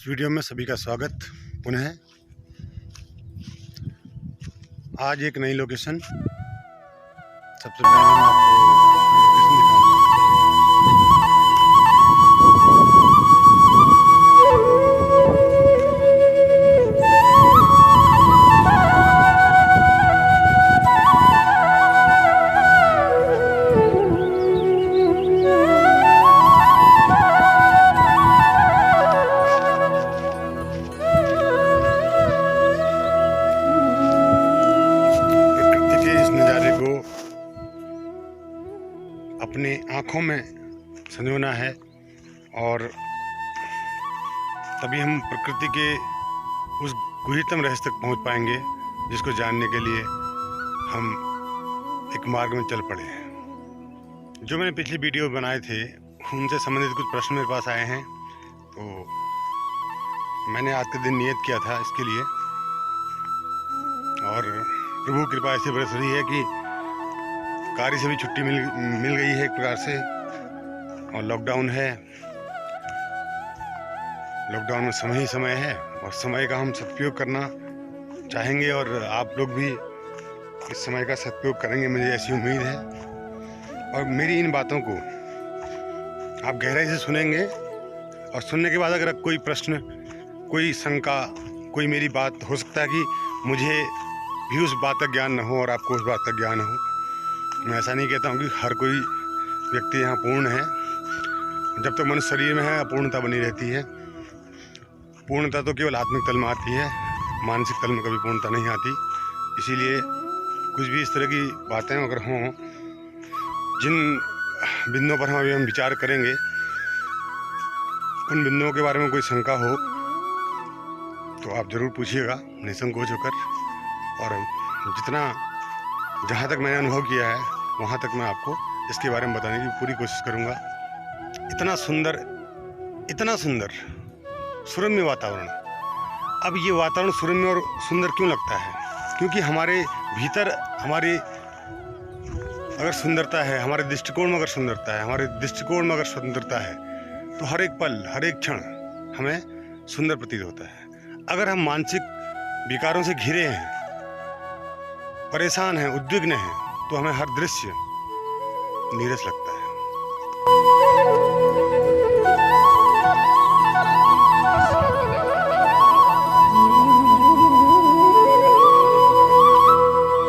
Video में सभी का स्वागत पुनः। आज एक नई लोकेशन, सबसे पहले मैं आपको लोकेशन दिखाऊंगा। अपने आँखों में संजोना है और तभी हम प्रकृति के उस गुह्यतम रहस्य तक पहुंच पाएंगे, जिसको जानने के लिए हम एक मार्ग में चल पड़े हैं। जो मैंने पिछली वीडियो बनाए थे उनसे संबंधित कुछ प्रश्न मेरे पास आए हैं, तो मैंने आज के दिन नियत किया था इसके लिए, और प्रभु कृपा ऐसी बरस रही है कि कार्य से भी छुट्टी मिल गई है एक प्रकार से, और लॉकडाउन है। लॉकडाउन में समय ही समय है और समय का हम सदुपयोग करना चाहेंगे, और आप लोग भी इस समय का सदुपयोग करेंगे, मुझे ऐसी उम्मीद है। और मेरी इन बातों को आप गहराई से सुनेंगे, और सुनने के बाद अगर कोई प्रश्न, कोई शंका, कोई मेरी बात, हो सकता है कि मुझे भी उस बात का ज्ञान न हो और आपको उस बात का ज्ञान हो। मैं ऐसा नहीं कहता हूँ कि हर कोई व्यक्ति यहाँ पूर्ण है। जब तक मनुष्य शरीर में है अपूर्णता बनी रहती है। पूर्णता तो केवल आत्मिक तल में आती है, मानसिक तल में कभी पूर्णता नहीं आती। इसीलिए कुछ भी इस तरह की बातें अगर हों, जिन बिंदुओं पर हम विचार करेंगे, उन बिंदुओं के बारे में कोई शंका हो तो आप ज़रूर पूछिएगा निसंकोच होकर। और जितना जहाँ तक मैंने अनुभव किया है वहाँ तक मैं आपको इसके बारे में बताने की पूरी कोशिश करूँगा। इतना सुंदर सुरम्य वातावरण। अब ये वातावरण सुरम्य और सुंदर क्यों लगता है? क्योंकि हमारे भीतर हमारी अगर सुंदरता है, हमारे दृष्टिकोण में अगर सुंदरता है, हमारे दृष्टिकोण में अगर स्वतंत्रता है, तो हर एक पल, हर एक क्षण हमें सुंदर प्रतीत होता है। अगर हम मानसिक विकारों से घिरे हैं, परेशान हैं, उद्विग्न हैं, तो हमें हर दृश्य नीरस लगता है।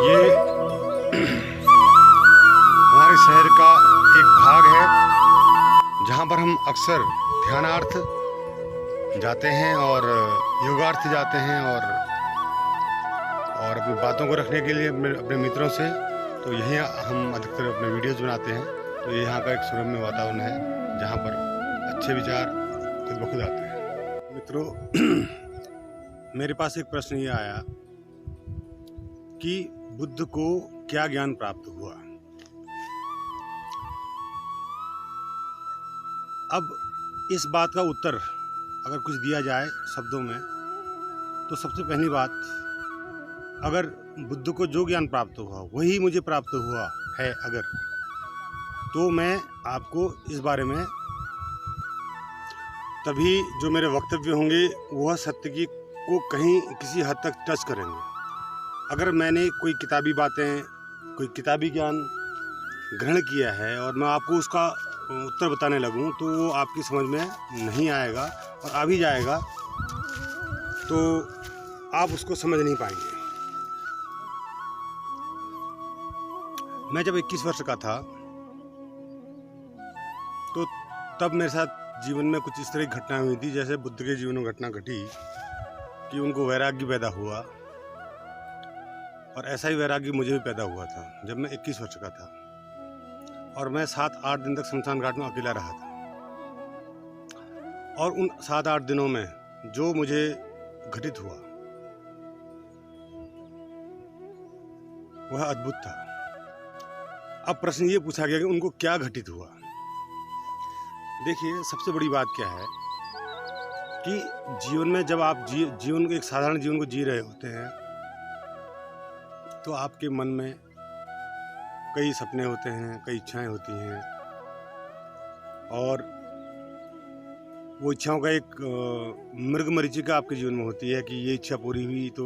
ये हमारे शहर का एक भाग है जहाँ पर हम अक्सर ध्यानार्थ जाते हैं और योगार्थ जाते हैं, और अपनी बातों को रखने के लिए अपने मित्रों से। तो यही हम अधिकतर अपने वीडियोज़ बनाते हैं। तो ये यहाँ का एक सुरम्य वातावरण है जहाँ पर अच्छे विचार खुद ब खुद आते हैं। मित्रों, मेरे पास एक प्रश्न ये आया कि बुद्ध को क्या ज्ञान प्राप्त हुआ। अब इस बात का उत्तर अगर कुछ दिया जाए शब्दों में, तो सबसे पहली बात, अगर बुद्ध को जो ज्ञान प्राप्त हुआ वही मुझे प्राप्त हुआ है अगर, तो मैं आपको इस बारे में तभी जो मेरे वक्तव्य होंगे वह सत्य की को कहीं किसी हद तक टच करेंगे। अगर मैंने कोई किताबी बातें, कोई किताबी ज्ञान ग्रहण किया है और मैं आपको उसका उत्तर बताने लगूं तो वो आपकी समझ में नहीं आएगा, और आ भी जाएगा तो आप उसको समझ नहीं पाएंगे। मैं जब 21 वर्ष का था तो तब मेरे साथ जीवन में कुछ इस तरह की घटनाएं हुई थी, जैसे बुद्ध के जीवन में घटना घटी कि उनको वैराग्य पैदा हुआ, और ऐसा ही वैराग्य मुझे भी पैदा हुआ था जब मैं 21 वर्ष का था, और मैं 7-8 दिन तक शमशान घाट में अकेला रहा था। और उन 7-8 दिनों में जो मुझे घटित हुआ वह अद्भुत था। अब प्रश्न ये पूछा गया कि उनको क्या घटित हुआ। देखिए, सबसे बड़ी बात क्या है कि जीवन में जब आप जीवन को, एक साधारण जीवन को जी रहे होते हैं, तो आपके मन में कई सपने होते हैं, कई इच्छाएं होती हैं, और वो इच्छाओं का एक मृग मरीचिका आपके जीवन में होती है कि ये इच्छा पूरी हुई तो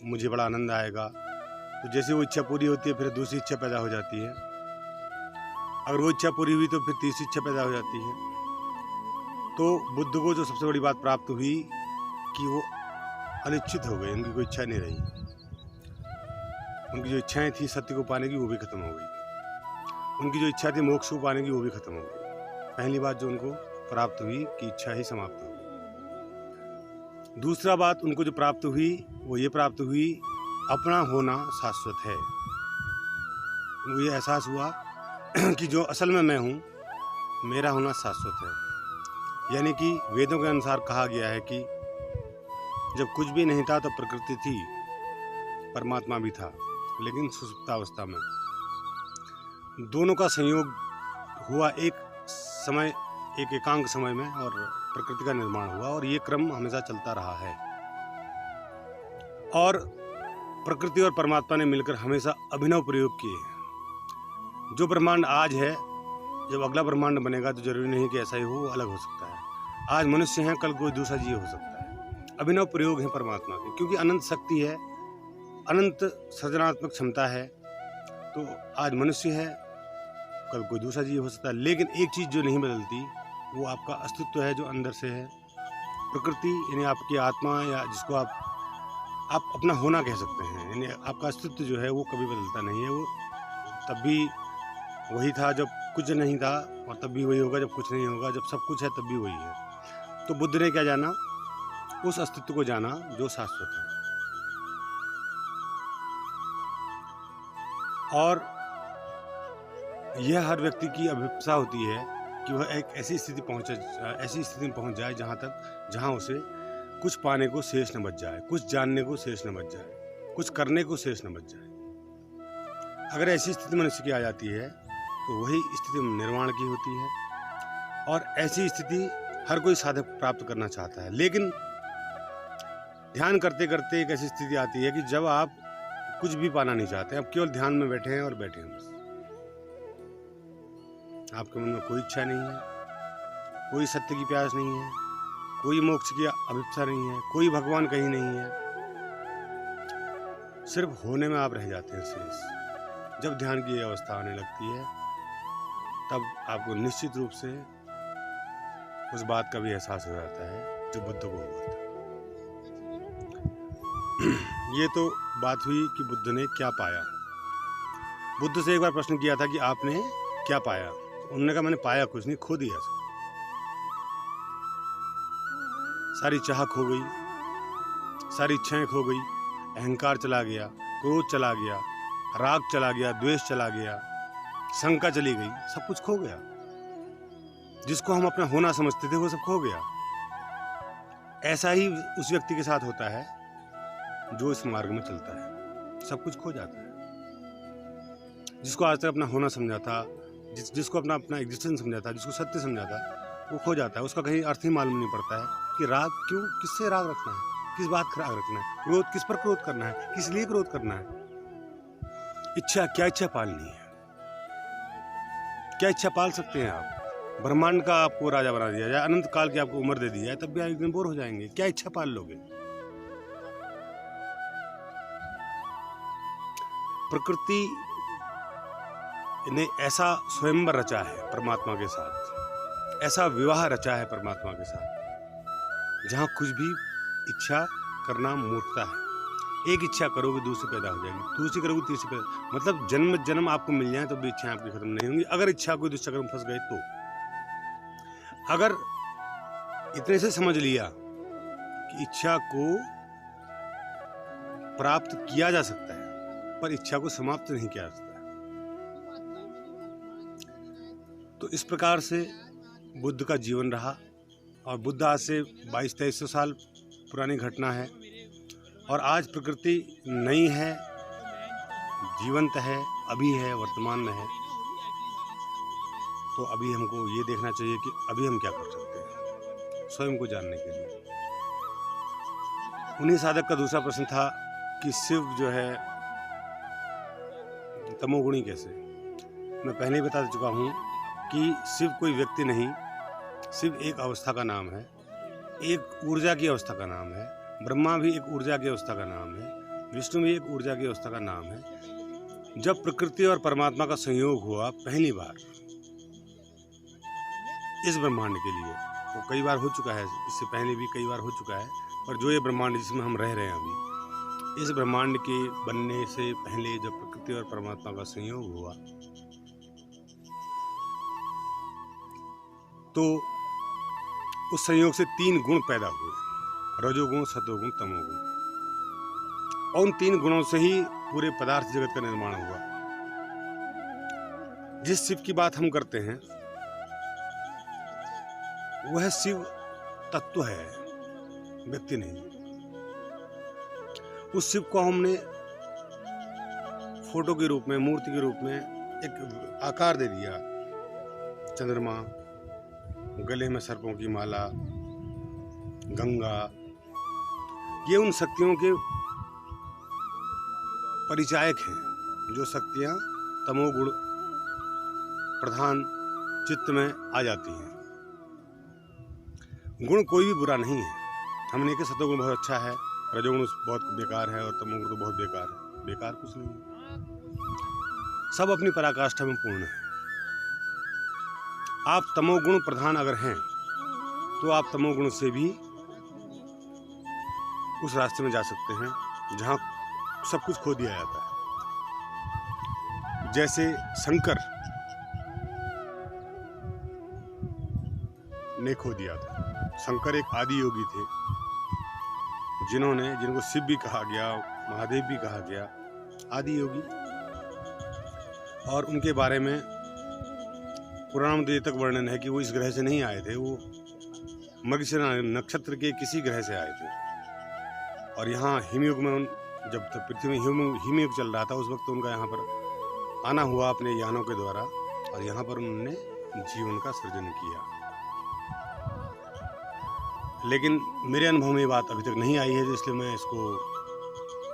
मुझे बड़ा आनंद आएगा। तो जैसे वो इच्छा पूरी होती है फिर दूसरी इच्छा पैदा हो जाती है, अगर वो इच्छा पूरी हुई तो फिर तीसरी इच्छा पैदा हो जाती है। तो बुद्ध को जो सबसे बड़ी बात प्राप्त हुई कि वो अनिश्चित हो गए, उनकी कोई इच्छा नहीं रही। उनकी जो इच्छाएं थी सत्य को पाने की वो भी खत्म हो गई, उनकी जो इच्छा थी मोक्ष को पाने की वो भी खत्म हो गई। पहली बात जो उनको प्राप्त हुई कि इच्छा ही समाप्त हो गई। दूसरा बात उनको जो प्राप्त हुई वो ये प्राप्त हुई, अपना होना शाश्वत है। उनको ये एहसास हुआ कि जो असल में मैं हूँ, मेरा होना शाश्वत है। यानी कि वेदों के अनुसार कहा गया है कि जब कुछ भी नहीं था तब प्रकृति थी, परमात्मा भी था, लेकिन सुषुप्तावस्था में दोनों का संयोग हुआ एक समय, एक एकांक समय में, और प्रकृति का निर्माण हुआ, और ये क्रम हमेशा चलता रहा है। और प्रकृति और परमात्मा ने मिलकर हमेशा अभिनव प्रयोग किए हैं। जो ब्रह्मांड आज है, जब अगला ब्रह्मांड बनेगा तो जरूरी नहीं कि ऐसा ही हो, वो अलग हो सकता है। आज मनुष्य हैं, कल कोई दूसरा जीव हो सकता है। अभिनव प्रयोग है परमात्मा के, क्योंकि अनंत शक्ति है, अनंत सृजनात्मक क्षमता है। तो आज मनुष्य है, कल कोई दूसरा जीव हो सकता है। लेकिन एक चीज़ जो नहीं बदलती वो आपका अस्तित्व है, जो अंदर से है। प्रकृति यानी आपकी आत्मा, या जिसको आप अपना होना कह सकते हैं, यानी आपका अस्तित्व जो है वो कभी बदलता नहीं है। वो तब भी वही था जब कुछ नहीं था, और तब भी वही होगा जब कुछ नहीं होगा। जब सब कुछ है तब भी वही है। तो बुद्ध ने क्या जाना? उस अस्तित्व को जाना जो शाश्वत है। और यह हर व्यक्ति की अभिप्सा होती है कि वह एक ऐसी स्थिति में पहुंच जाए जहां उसे कुछ पाने को शेष न बच जाए, कुछ जानने को शेष न बच जाए, कुछ करने को शेष न बच जाए। अगर ऐसी स्थिति मनुष्य की आ जाती है तो वही स्थिति निर्वाण की होती है। और ऐसी स्थिति हर कोई साधक प्राप्त करना चाहता है। लेकिन ध्यान करते करते एक ऐसी स्थिति आती है कि जब आप कुछ भी पाना नहीं चाहते, आप केवल ध्यान में बैठे हैं और बैठे हैं बस। आपके मन में कोई इच्छा नहीं है, कोई सत्य की प्यास नहीं है, कोई मोक्ष की अभिप्सा नहीं है, कोई भगवान कहीं नहीं है। सिर्फ होने में आप रह जाते हैं शेष। जब ध्यान की अवस्था आने लगती है तब आपको निश्चित रूप से उस बात का भी एहसास हो जाता है जो बुद्ध को हुआ था। ये तो बात हुई कि बुद्ध ने क्या पाया। बुद्ध से एक बार प्रश्न किया था कि आपने क्या पाया? उन्होंने कहा मैंने पाया कुछ नहीं, खो दिया सब। सारी चाह खो गई, सारी इच्छाएं खो गई, अहंकार चला गया, क्रोध चला गया, राग चला गया, द्वेष चला गया, शंका चली गई, सब कुछ खो गया। जिसको हम अपना होना समझते थे वो सब खो गया। ऐसा ही उस व्यक्ति के साथ होता है जो इस मार्ग में चलता है, सब कुछ खो जाता है। जिसको आज तक अपना होना समझा था, जिसको अपना एग्जिस्टेंस समझा था, जिसको सत्य समझा था, वो खो जाता है। उसका कहीं अर्थ ही मालूम नहीं पड़ता है कि राग क्यों, किससे राग रखना है, किस बात का राग रखना है, क्रोध किस पर क्रोध करना है, किस लिए क्रोध करना है, इच्छा क्या इच्छा पालनी है, क्या इच्छा पाल सकते हैं आप? ब्रह्मांड का आपको राजा बना दिया जाए, अनंत काल की आपको उम्र दे दी जाए, तब भी आप एक दिन बोर हो जाएंगे। क्या इच्छा पाल लोगे? प्रकृति ने ऐसा स्वयंवर रचा है परमात्मा के साथ, ऐसा विवाह रचा है परमात्मा के साथ, जहाँ कुछ भी इच्छा करना मूर्खता है। एक इच्छा करोगे दूसरी पैदा हो जाएगी, दूसरी करोगे तीसरी पैदा, मतलब जन्म जन्म आपको मिल जाए तो भी इच्छाएं आपकी खत्म नहीं होंगी, अगर इच्छा कोई दुष्चक्र में फंस गए तो। अगर इतने से समझ लिया कि इच्छा को प्राप्त किया जा सकता है पर इच्छा को समाप्त नहीं किया जा सकता है, तो इस प्रकार से बुद्ध का जीवन रहा। और बुद्ध आज से 2200-2300 साल पुरानी घटना है, और आज प्रकृति नई है, जीवंत है, अभी है, वर्तमान में है। तो अभी हमको ये देखना चाहिए कि अभी हम क्या कर सकते हैं स्वयं को जानने के लिए। उन्हीं साधक का दूसरा प्रश्न था कि शिव जो है तमोगुणी कैसे। मैं पहले ही बता चुका हूँ कि शिव कोई व्यक्ति नहीं, शिव एक अवस्था का नाम है, एक ऊर्जा की अवस्था का नाम है। ब्रह्मा भी एक ऊर्जा की अवस्था का नाम है, विष्णु भी एक ऊर्जा की अवस्था का नाम है। जब प्रकृति और परमात्मा का संयोग हुआ पहली बार इस ब्रह्मांड के लिए, वो कई बार हो चुका है, इससे पहले भी कई बार हो चुका है, पर जो ये ब्रह्मांड जिसमें हम रह रहे हैं अभी, इस ब्रह्मांड के बनने से पहले जब प्रकृति और परमात्मा का संयोग हुआ तो उस संयोग से 3 गुण पैदा हुए, रजोगुण, सतोगुण, तमोगुण, और उन 3 गुणों से ही पूरे पदार्थ जगत का निर्माण हुआ। जिस शिव की बात हम करते हैं वह शिव तत्व है, व्यक्ति नहीं। उस शिव को हमने फोटो के रूप में, मूर्ति के रूप में एक आकार दे दिया। चंद्रमा, गले में सर्पों की माला, गंगा, ये उन शक्तियों के परिचायक हैं जो शक्तियां तमोगुण प्रधान चित्त में आ जाती हैं। गुण कोई भी बुरा नहीं है, हमने कहा सतोगुण बहुत अच्छा है, रजोगुण बहुत बेकार है और तमोगुण तो बहुत बेकार है। बेकार कुछ नहीं है, सब अपनी पराकाष्ठा में पूर्ण है। आप तमोगुण प्रधान अगर हैं तो आप तमोगुण से भी उस रास्ते में जा सकते हैं जहां सब कुछ खो दिया जाता है। जैसे शंकर ने खो दिया था। शंकर एक आदि योगी थे जिनको शिव भी कहा गया, महादेव भी कहा गया, आदि योगी। और उनके बारे में पुराण में ये तक वर्णन है कि वो इस ग्रह से नहीं आए थे, वो मृगशिरा नक्षत्र के किसी ग्रह से आए थे। और यहाँ हिमयुग में, जब तक पृथ्वी में हिमयुग चल रहा था, उस वक्त उनका यहाँ पर आना हुआ अपने यानों के द्वारा, और यहाँ पर उन्होंने जीवन का सृजन किया। लेकिन मेरे अनुभव में ये बात अभी तक नहीं आई है, इसलिए मैं इसको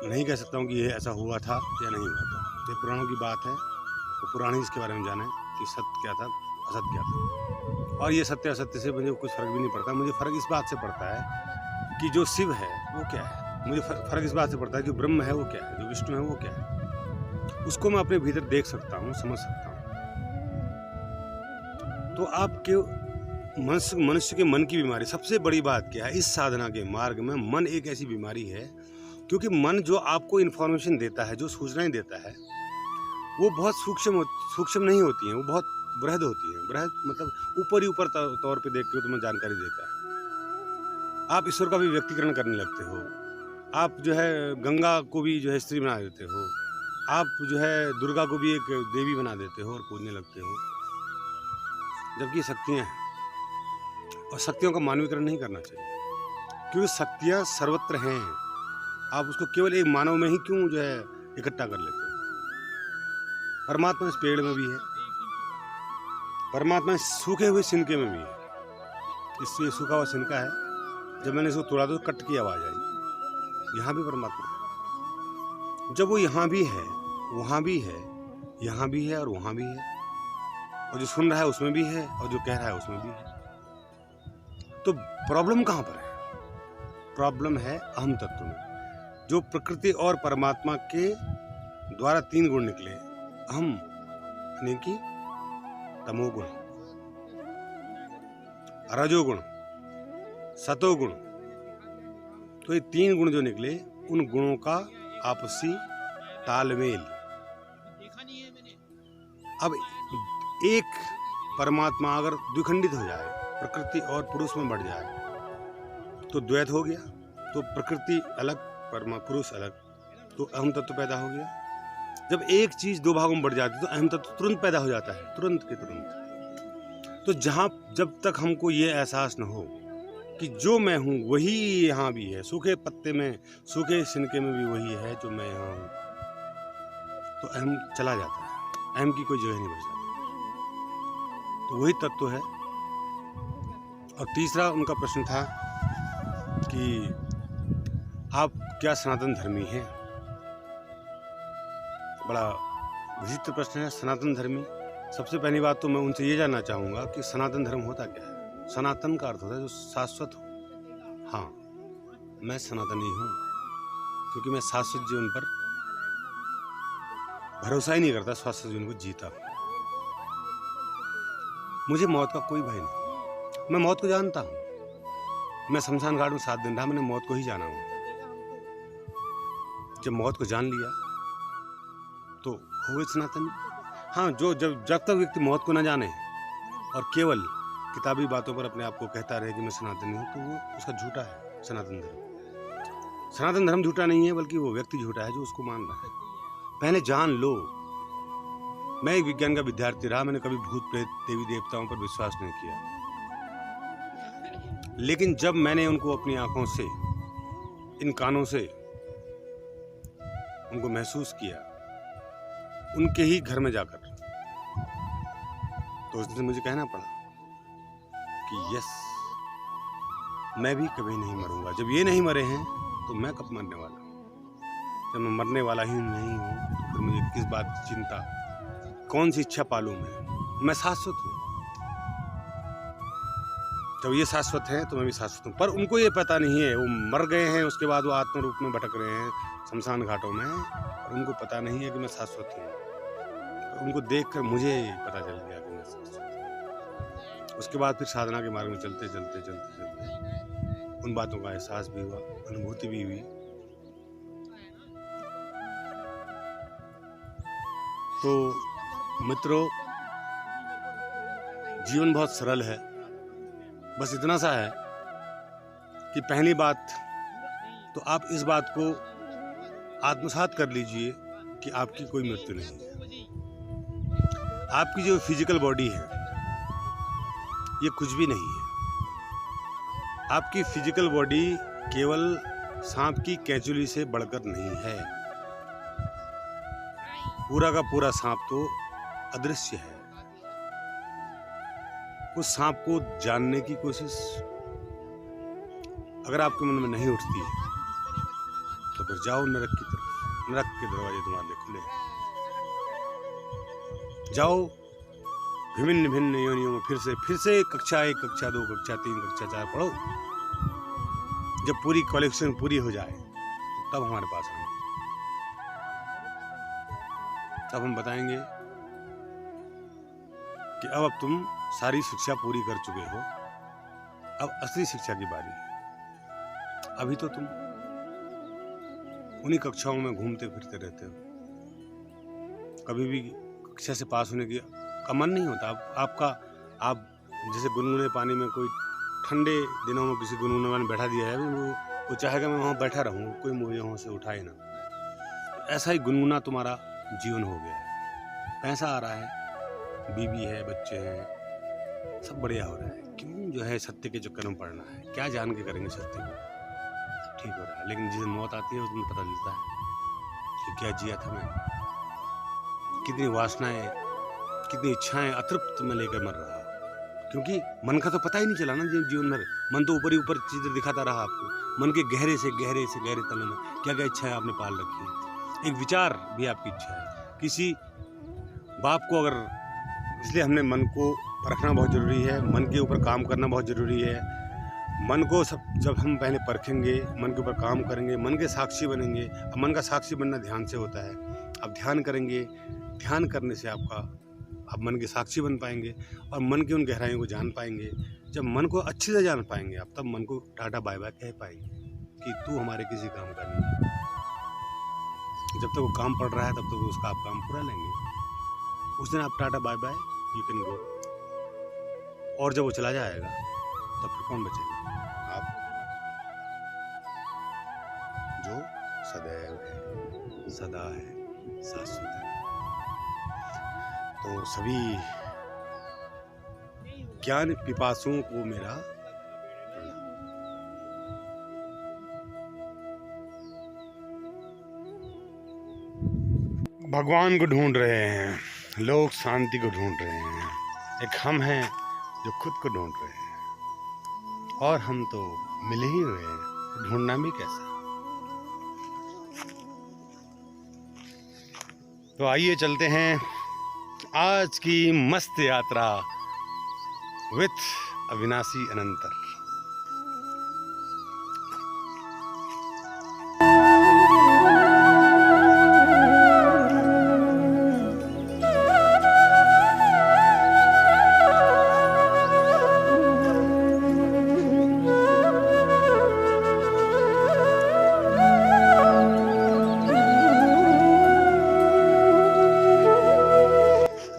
नहीं कह सकता हूँ कि ये ऐसा हुआ था या नहीं हुआ था। ये पुराणों की बात है, तो पुराण ही इसके बारे में जाने कि सत्य क्या था, असत्य क्या था। और ये सत्य असत्य से मुझे कुछ फर्क भी नहीं पड़ता। मुझे फर्क इस बात से पड़ता है कि जो शिव है वो क्या है, मुझे फर्क इस बात से पड़ता है कि ब्रह्म है वो क्या है, जो विष्णु है वो क्या है। उसको मैं अपने भीतर देख सकता हूँ, समझ सकता हूँ। तो आपके मनुष्य के मन की बीमारी, सबसे बड़ी बात क्या है इस साधना के मार्ग में, मन एक ऐसी बीमारी है, क्योंकि मन जो आपको इन्फॉर्मेशन देता है, जो सूचनाएं देता है, वो बहुत सूक्ष्म नहीं होती हैं, वो बहुत बृहद होती है। बृहद मतलब ऊपर ही ऊपर तौर पे देख के तुम्हें जानकारी देता है। आप ईश्वर का भी व्यक्तिकरण करने लगते हो, आप जो है गंगा को भी जो है स्त्री बना देते हो, आप जो है दुर्गा को भी एक देवी बना देते हो और पूजने लगते हो, जबकि शक्तियाँ हैं। और शक्तियों का मानवीकरण नहीं करना चाहिए, क्योंकि शक्तियाँ सर्वत्र हैं। आप उसको केवल एक मानव में ही क्यों जो है इकट्ठा कर लेते हैं। परमात्मा इस पेड़ में भी है, परमात्मा सूखे हुए सिनके में भी है। इससे सूखा हुआ सिनका है, जब मैंने इसको तोड़ा तो कट की आवाज़ आई। यहाँ भी परमात्मा है, जब वो यहाँ भी है, वहाँ भी है, यहाँ भी है और वहाँ भी है, और जो सुन रहा है उसमें भी है और जो कह रहा है उसमें भी है। तो प्रॉब्लम कहाँ पर है? प्रॉब्लम है अहम तत्व में, जो प्रकृति और परमात्मा के द्वारा 3 गुण निकले, अहम, यानी कि तमोगुण, रजोगुण, सतोगुण। तो ये 3 गुण जो निकले, उन गुणों का आपसी तालमेल। अब एक परमात्मा अगर द्विखंडित हो जाए, प्रकृति और पुरुष में बढ़ जाए, तो द्वैत हो गया। तो प्रकृति अलग, पुरुष अलग, तो अहम तत्व पैदा हो गया। जब एक चीज 2 भागों में बढ़ जाती है तो अहम तत्व तुरंत पैदा हो जाता है, तुरंत के तुरंत। तो जब तक हमको ये एहसास न हो कि जो मैं हूँ वही यहाँ भी है, सूखे पत्ते में, सूखे सिनके में भी वही है जो मैं यहाँ हूँ, तो अहम चला जाता है, अहम की कोई जगह नहीं बच जाती। तो वही तत्व है। और तीसरा उनका प्रश्न था कि आप क्या सनातन धर्मी हैं। बड़ा विचित्र प्रश्न है, सनातन धर्मी। सबसे पहली बात तो मैं उनसे ये जानना चाहूँगा कि सनातन धर्म होता क्या है। सनातन का अर्थ होता है जो शाश्वत हो। हाँ, मैं सनातनी हूँ, क्योंकि मैं शाश्वत जीवन पर भरोसा ही नहीं करता, शाश्वत जीवन को जीता। मुझे मौत का कोई भय नहीं, मैं मौत को जानता हूँ। मैं शमशान घाट में 7 दिन रहा, मैंने मौत को ही जाना हूँ। जब मौत को जान लिया तो हो गए सनातनी। हाँ, जब तक व्यक्ति मौत को न जाने और केवल किताबी बातों पर अपने आप को कहता रहे कि मैं सनातनी हूँ, तो वो उसका झूठा है सनातन धर्म। सनातन धर्म झूठा नहीं है, बल्कि वो व्यक्ति झूठा है जो उसको मान रहा है। पहले जान लो। मैं एक विज्ञान का विद्यार्थी रहा, मैंने कभी भूत प्रेत देवी देवताओं पर विश्वास नहीं किया, लेकिन जब मैंने उनको अपनी आंखों से, इन कानों से उनको महसूस किया, उनके ही घर में जाकर, तो उसने मुझे कहना पड़ा कि यस, मैं भी कभी नहीं मरूंगा। जब ये नहीं मरे हैं तो मैं कब मरने वाला हूँ। जब मैं मरने वाला ही नहीं हूँ तो फिर मुझे किस बात की चिंता, कौन सी इच्छा पालूं मैं शाश्वत हूँ। जब ये शाश्वत है तो मैं भी शाश्वत हूँ। पर उनको ये पता नहीं है, वो मर गए हैं, उसके बाद वो आत्म रूप में भटक रहे हैं शमशान घाटों में, और उनको पता नहीं है कि मैं शाश्वत हूँ। उनको देखकर मुझे पता चल गया कि मैं शाश्वत हूँ। उसके बाद फिर साधना के मार्ग में चलते उन बातों का एहसास भी हुआ, अनुभूति भी हुई। तो मित्रों, जीवन बहुत सरल है। बस इतना सा है कि पहली बात तो आप इस बात को आत्मसात कर लीजिए कि आपकी कोई मृत्यु नहीं है। आपकी जो फिजिकल बॉडी है ये कुछ भी नहीं है। आपकी फिजिकल बॉडी केवल सांप की कैंचुली से बढ़कर नहीं है। पूरा का पूरा सांप तो अदृश्य है। उस सांप को जानने की कोशिश अगर आपके मन में नहीं उठती है तो फिर जाओ नरक की तरफ। नरक के दरवाजे तुम्हारे लिए खुले हैं। जाओ विभिन्न भिन्न योनियों में फिर से कक्षा 1, कक्षा 2, कक्षा 3, कक्षा 4 पढ़ो। जब पूरी कलेक्शन पूरी हो जाए तब हमारे पास आना, तब हम बताएंगे कि अब तुम सारी शिक्षा पूरी कर चुके हो, अब असली शिक्षा की बारी है। अभी तो तुम उन्हीं कक्षाओं में घूमते फिरते रहते हो, कभी भी कक्षा से पास होने का मन नहीं होता आप जैसे गुनगुने पानी में, कोई ठंडे दिनों में किसी गुनगुने पानी बैठा दिया है, वो चाहेगा मैं वहाँ बैठा रहूँ, कोई मुझे वहाँ से उठाए ना। ऐसा ही गुनगुना तुम्हारा जीवन हो गया है। पैसा आ रहा है, बीवी है, बच्चे हैं, सब बढ़िया हो रहा है। क्यों जो है सत्य के चक्कर में पड़ना है? क्या जान के करेंगे सत्य को? ठीक हो रहा है, लेकिन जिस दिन मौत आती है उस दिन पता चलता है कि क्या जिया था मैं, कितनी वासनाएं, कितनी इच्छाएं अतृप्त में लेकर मर रहा। क्योंकि मन का तो पता ही नहीं चला ना जीवन में। मन तो ऊपर ही ऊपर चीजें दिखाता रहा आपको। मन के गहरे से गहरे तल में क्या क्या इच्छाएं आपने पाल रखी है। एक विचार भी आपकी इच्छा है किसी बाप को, अगर, इसलिए हमने मन को परखना बहुत जरूरी है, मन के ऊपर काम करना बहुत जरूरी है। मन को जब हम पहले परखेंगे, मन के ऊपर काम करेंगे, मन के साक्षी बनेंगे। अब मन का साक्षी बनना ध्यान से होता है। अब ध्यान करेंगे, ध्यान करने से आपका आप मन के साक्षी बन पाएंगे और मन की उन गहराइयों को जान पाएंगे। जब मन को अच्छी से जान पाएंगे आप, तब मन को टाटा बाय बाय कह पाएंगे कि तू हमारे किसी काम का नहीं है। जब तक वो काम पड़ रहा है तब तक उसका आप काम पूरा लेंगे। उस दिन आप tata bye bye you can go, और जब वो चला जाएगा तब फिर कौन बचेगा? आप, जो सदैव है, सदा है, शाश्वत है। तो सभी ज्ञान पिपासुओं को मेरा भगवान को ढूंढ रहे हैं, लोग शांति को ढूंढ रहे हैं। एक हम हैं जो खुद को ढूंढ रहे हैं, और हम तो मिले ही हुए हैं, तो ढूंढना भी कैसा। तो आइए चलते हैं आज की मस्त यात्रा विथ अविनाशी अनंतर।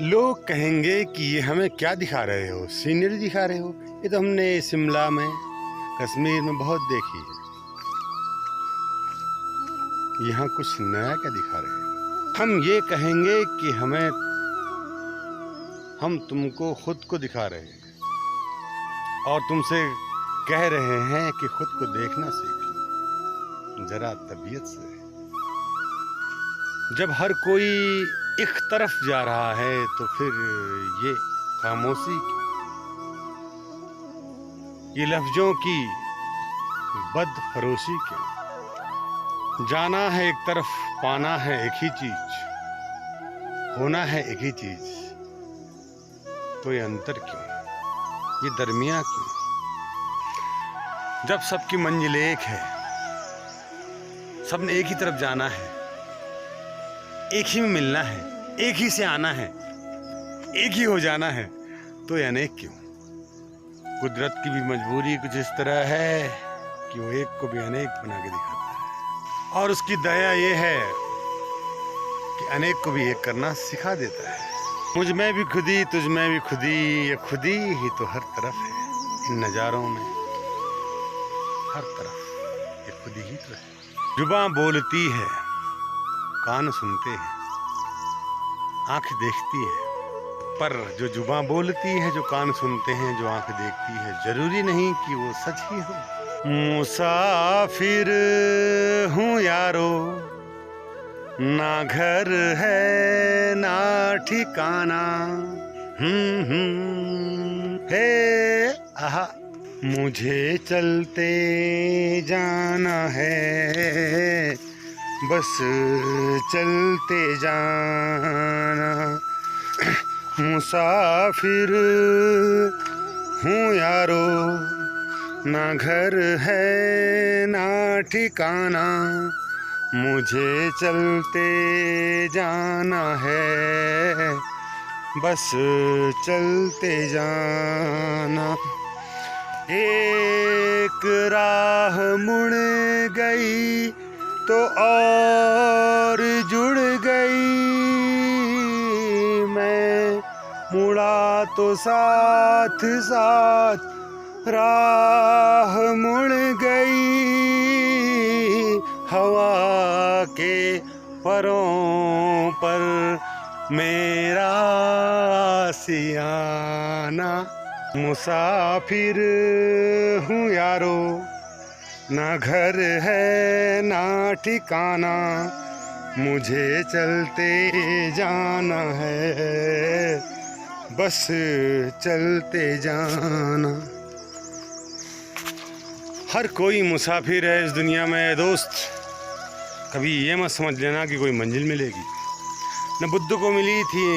लोग कहेंगे कि ये हमें क्या दिखा रहे हो, सीनरी दिखा रहे हो। ये तो हमने शिमला में, कश्मीर में बहुत देखी है, यहाँ कुछ नया क्या दिखा रहे हो। हम ये कहेंगे कि हम तुमको खुद को दिखा रहे हैं और तुमसे कह रहे हैं कि खुद को देखना सीख लो जरा तबीयत से। जब हर कोई एक तरफ जा रहा है तो फिर ये खामोशी की, ये लफ्जों की बदफरोशी क्यों। जाना है एक तरफ, पाना है एक ही चीज, होना है एक ही चीज, तो ये अंतर क्यों, ये दरमिया क्यों। जब सबकी मंजिल एक है, सबने एक ही तरफ जाना है, एक ही में मिलना है, एक ही से आना है, एक ही हो जाना है, तो ये अनेक क्यों। कुदरत की भी मजबूरी कुछ इस तरह है कि वो एक को भी अनेक बना के दिखाता है, और उसकी दया ये है कि अनेक को भी एक करना सिखा देता है। मुझ में भी खुदी, तुझ में भी खुदी, ये खुदी ही तो हर तरफ है। इन नज़ारों में हर तरफ ये खुदी ही तो है। जुबां बोलती है, कान सुनते हैं, आंख देखती है, पर जो जुबां बोलती है, जो कान सुनते हैं, जो आंख देखती है, जरूरी नहीं कि वो सच ही हो। मुसाफिर हूँ यारो, ना घर है ना ठिकाना, हे आहा, मुझे चलते जाना है, बस चलते जाना। मुसाफिर हूँ यारो, ना घर है ना ठिकाना, मुझे चलते जाना है, बस चलते जाना। एक राह मुड़ गई तो और जुड़ गई, मैं मुड़ा तो साथ साथ राह मुड़ गई। हवा के परों पर मेरा आशियाना। मुसाफिर हूँ यारो, ना घर है ना ठिकाना, मुझे चलते जाना है, बस चलते जाना। हर कोई मुसाफिर है इस दुनिया में दोस्त। कभी ये मत समझ लेना कि कोई मंजिल मिलेगी। न बुद्ध को मिली थी,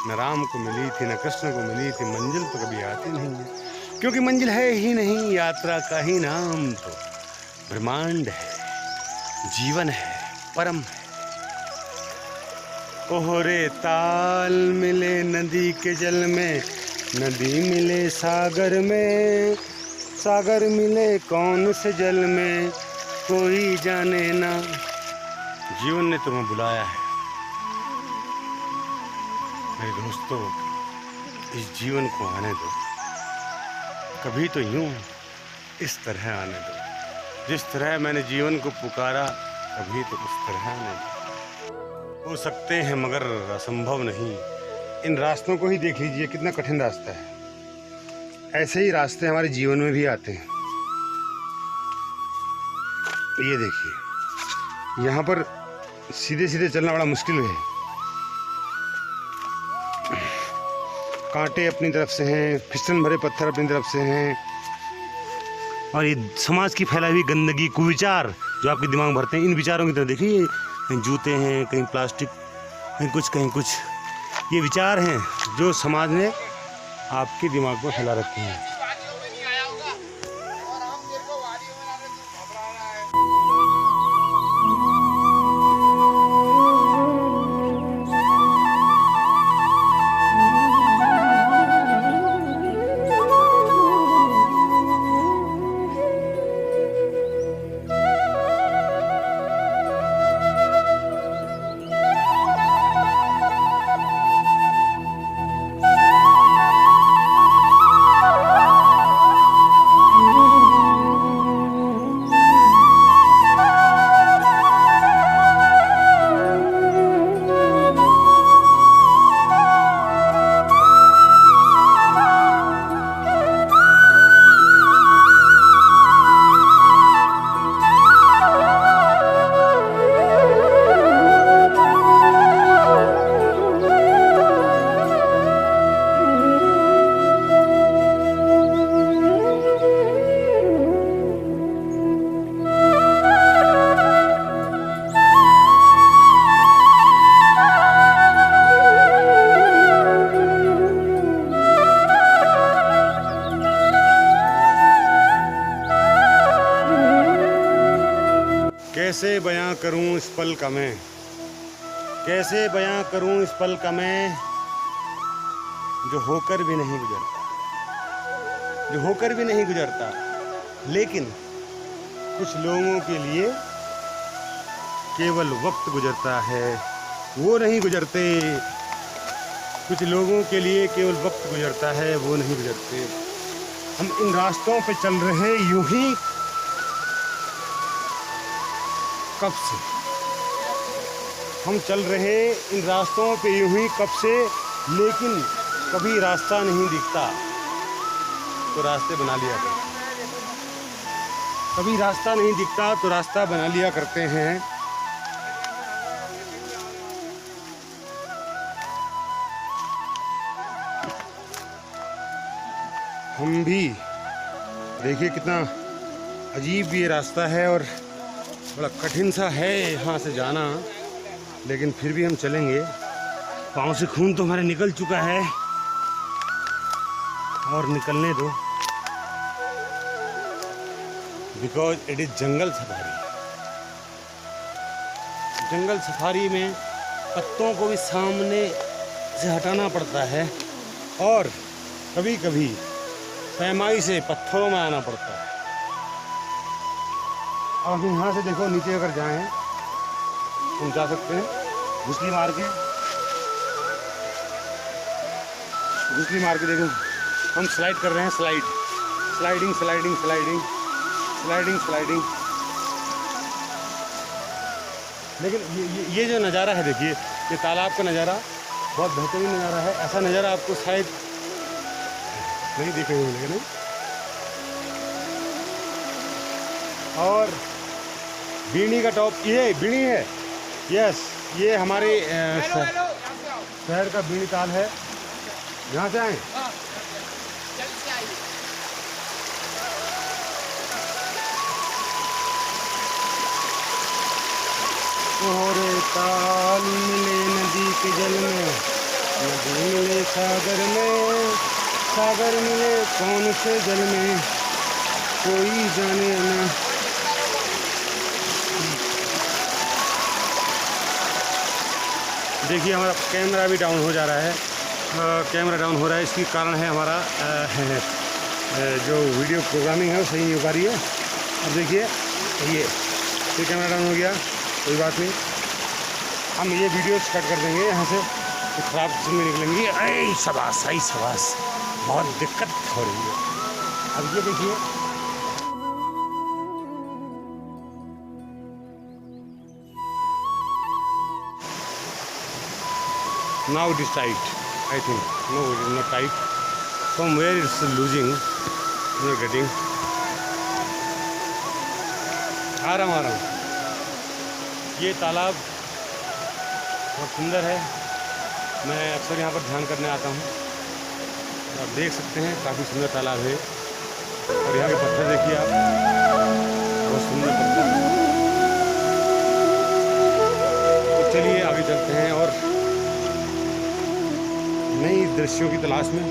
न राम को मिली थी, न कृष्ण को मिली थी। मंजिल तो कभी आती नहीं है, क्योंकि मंजिल है ही नहीं। यात्रा का ही नाम तो ब्रह्मांड है, जीवन है, परम है। ओहरे ताल मिले नदी के जल में, नदी मिले सागर में, सागर मिले कौन से जल में, कोई जाने ना। जीवन ने तुम्हें बुलाया है मेरे दोस्तों, इस जीवन को आने दो, कभी तो यूं इस तरह आने दो, जिस तरह मैंने जीवन को पुकारा, कभी तो उस तरह आने दो। हो सकते हैं मगर असंभव नहीं। इन रास्तों को ही देख लीजिए, कितना कठिन रास्ता है। ऐसे ही रास्ते हमारे जीवन में भी आते हैं। ये देखिए, यहाँ पर सीधे सीधे चलना बड़ा मुश्किल है। कांटे अपनी तरफ से हैं, फिसलन भरे पत्थर अपनी तरफ से हैं, और ये समाज की फैलाई हुई गंदगी, कुविचार जो आपके दिमाग में भरते हैं, इन विचारों की तरफ देखिए। कहीं जूते हैं, कहीं प्लास्टिक, कहीं कुछ। ये विचार हैं जो समाज ने आपके दिमाग में फैला रखे हैं। कैसे बयां करूं इस पल का मैं, कैसे बयां करूं इस पल का मैं, जो होकर भी नहीं गुजरता, जो होकर भी नहीं गुजरता। लेकिन कुछ लोगों के लिए केवल वक्त गुजरता है, वो नहीं गुजरते। कुछ लोगों के लिए केवल वक्त गुजरता है, वो नहीं गुजरते। हम इन रास्तों पे चल रहे यूं ही कब से, हम चल रहे इन रास्तों पे यूं ही कब से, लेकिन कभी रास्ता नहीं दिखता तो रास्ते बना लिया करते, कभी रास्ता नहीं दिखता तो रास्ता बना लिया करते हैं। हम भी देखिए कितना अजीब ये रास्ता है और बड़ा कठिन सा है यहाँ से जाना, लेकिन फिर भी हम चलेंगे। पाँव से खून तो हमारे निकल चुका है और निकलने दो, because it is jungle safari. Jungle safari में पत्तों को भी सामने से हटाना पड़ता है और कभी कभी पैमाई से पत्थरों में आना पड़ता है। अब हम यहाँ से देखो नीचे अगर जाएं, हम जा सकते हैं घुसली मार के, घुसली मार के देखो हम स्लाइड कर रहे हैं, sliding sliding sliding sliding sliding. लेकिन ये जो नज़ारा है देखिए, ये तालाब का नज़ारा बहुत बेहतरीन नज़ारा है। ऐसा नज़ारा आपको शायद नहीं देखने को मिलेगा, नहीं। और बीनी का टॉप, ये बीनी है, यस, ये हमारे शहर का बीनी ताल है। यहाँ से आए ओहरे ताल मिले नदी के जल में, नदी मिले सागर में, सागर मिले कौन से जल में, कोई जाने ना। देखिए हमारा कैमरा भी डाउन हो जा रहा है। कैमरा डाउन हो रहा है, इसकी कारण है हमारा जो वीडियो प्रोग्रामिंग है वो सही नहीं हो पा रही है। अब देखिए ये कैमरा डाउन हो गया, कोई बात नहीं, हम ये वीडियोस कट कर देंगे यहाँ से, तो खराब में निकलेंगी। ऐ शाबाश, ऐ शाबाश, बहुत दिक्कत हो रही है। अब ये देखिए now it is tight, I think. No, it is not tight. From where it's losing, you are getting. आ रहा हूँ। ये तालाब बहुत सुंदर है, मैं अक्सर यहाँ पर ध्यान करने आता हूँ। आप देख सकते हैं काफ़ी सुंदर तालाब है, और यहाँ के पत्थर देखिए आप, बहुत सुंदर पत्थर। तो चलिए आगे चलते हैं और नई दृश्यों की तलाश में।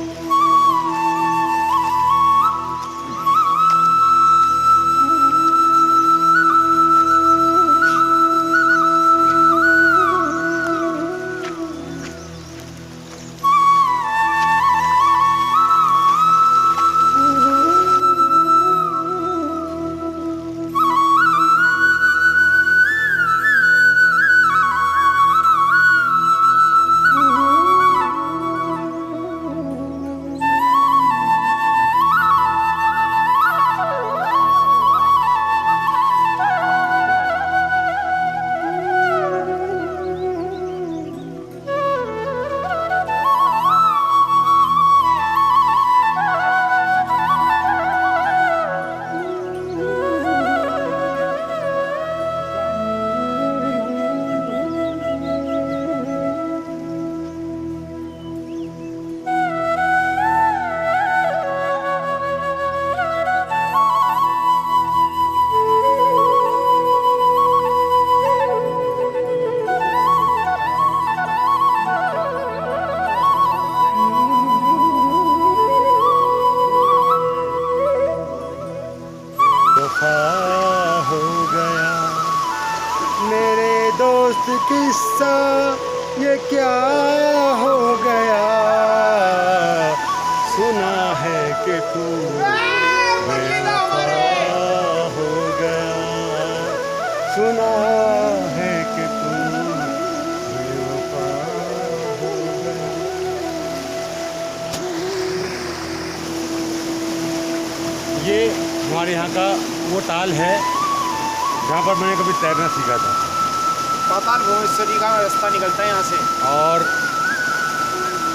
हो गया मेरे दोस्त, किस्सा ये क्या हो गया, सुना है कि तू बेवफा हो गया, सुना है कि तू बेवफा हो गया। ये हमारे यहाँ का वो ताल है जहाँ पर मैंने कभी तैरना सीखा था। पाताल भुवनेश्वरी का रास्ता निकलता है यहाँ से, और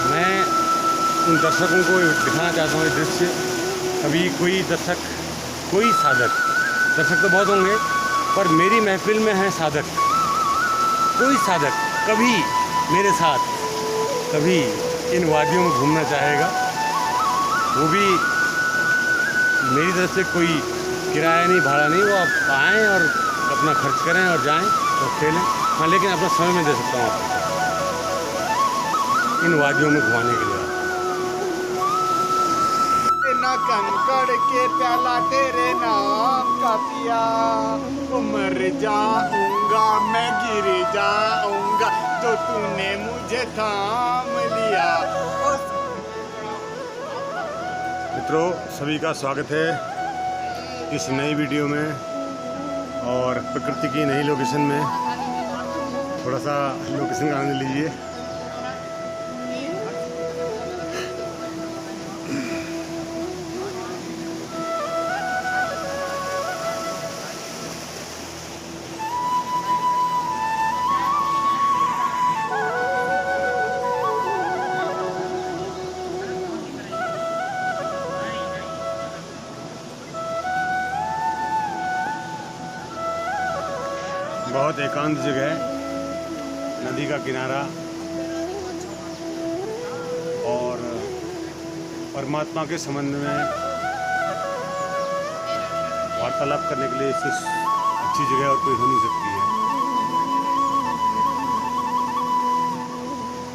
मैं उन दर्शकों को दिखाना चाहता हूँ ये दृश्य। कभी कोई दर्शक, कोई साधक, दर्शक तो बहुत होंगे पर मेरी महफिल में है साधक, कोई साधक कभी मेरे साथ कभी इन वादियों में घूमना चाहेगा, वो भी मेरी तरफ से कोई किराया नहीं, भाड़ा नहीं, वो आप आएँ और अपना खर्च करें और जाएं और खेलें। हाँ, लेकिन अपना समय में दे सकता हूँ आपको इन वादियों में घुमाने के लिए। ना कंकड़ के प्याला तेरे नाम का पिया, मर जाऊंगा मैं, गिर जाऊंगा तो तूने मुझे थाम लिया। मित्रों, सभी का स्वागत है इस नई वीडियो में और प्रकृति की नई लोकेशन में। थोड़ा सा लोकेशन का आनंद लीजिए। बहुत एकांत जगह है, नदी का किनारा, और परमात्मा के संबंध में वार्तालाप करने के लिए इससे अच्छी जगह और कोई हो नहीं सकती है।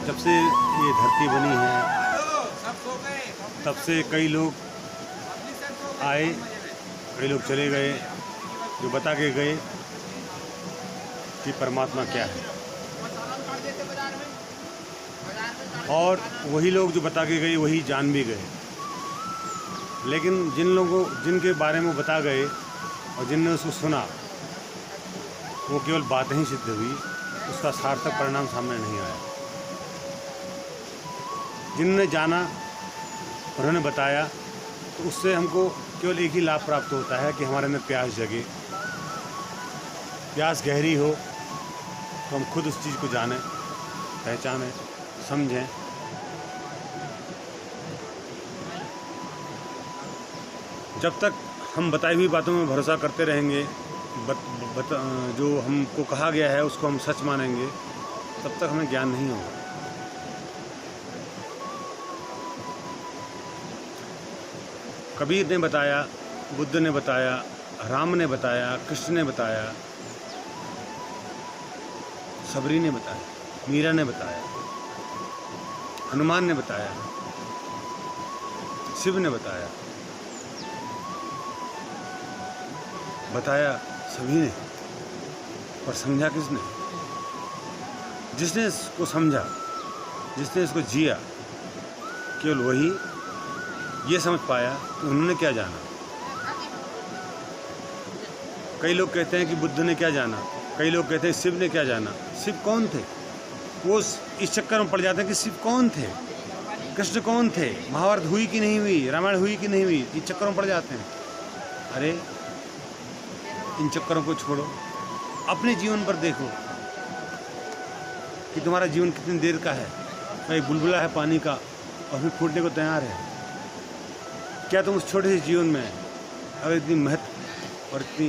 जब से ये धरती बनी है तब से कई लोग आए, कई लोग चले गए, जो बता के गए कि परमात्मा क्या है। और वही लोग जो बता के गए वही जान भी गए। लेकिन जिनके बारे में बता गए और जिनने उसको सुना वो केवल बातें ही सिद्ध हुई, उसका सार्थक परिणाम सामने नहीं आया। जिन्होंने जाना, उन्होंने बताया, तो उससे हमको केवल एक ही लाभ प्राप्त होता है कि हमारे अंदर प्यास जगे, प्यास गहरी हो तो हम खुद उस चीज़ को जानें, पहचानें, समझें। जब तक हम बताई हुई बातों में भरोसा करते रहेंगे, जो हमको कहा गया है उसको हम सच मानेंगे, तब तक हमें ज्ञान नहीं होगा। कबीर ने बताया, बुद्ध ने बताया, राम ने बताया, कृष्ण ने बताया, सबरी ने बताया, मीरा ने बताया, हनुमान ने बताया, शिव ने बताया, सभी ने, पर समझा किसने? जिसने इसको समझा, जिसने इसको जिया, केवल वही ये समझ पाया कि उन्होंने क्या जाना। कई लोग कहते हैं कि बुद्ध ने क्या जाना, कई लोग कहते हैं शिव ने क्या जाना। शिव कौन थे? वो इस चक्कर में पड़ जाते हैं कि शिव कौन थे, कृष्ण कौन थे, महाभारत हुई कि नहीं हुई, रामायण हुई कि नहीं हुई, इस चक्करों में पड़ जाते हैं। अरे इन चक्करों को छोड़ो, अपने जीवन पर देखो कि तुम्हारा जीवन कितनी देर का है। एक बुलबुला है पानी का और फिर फूटने को तैयार है। क्या तुम उस छोटे से जीवन में अगर इतनी महत्व और इतनी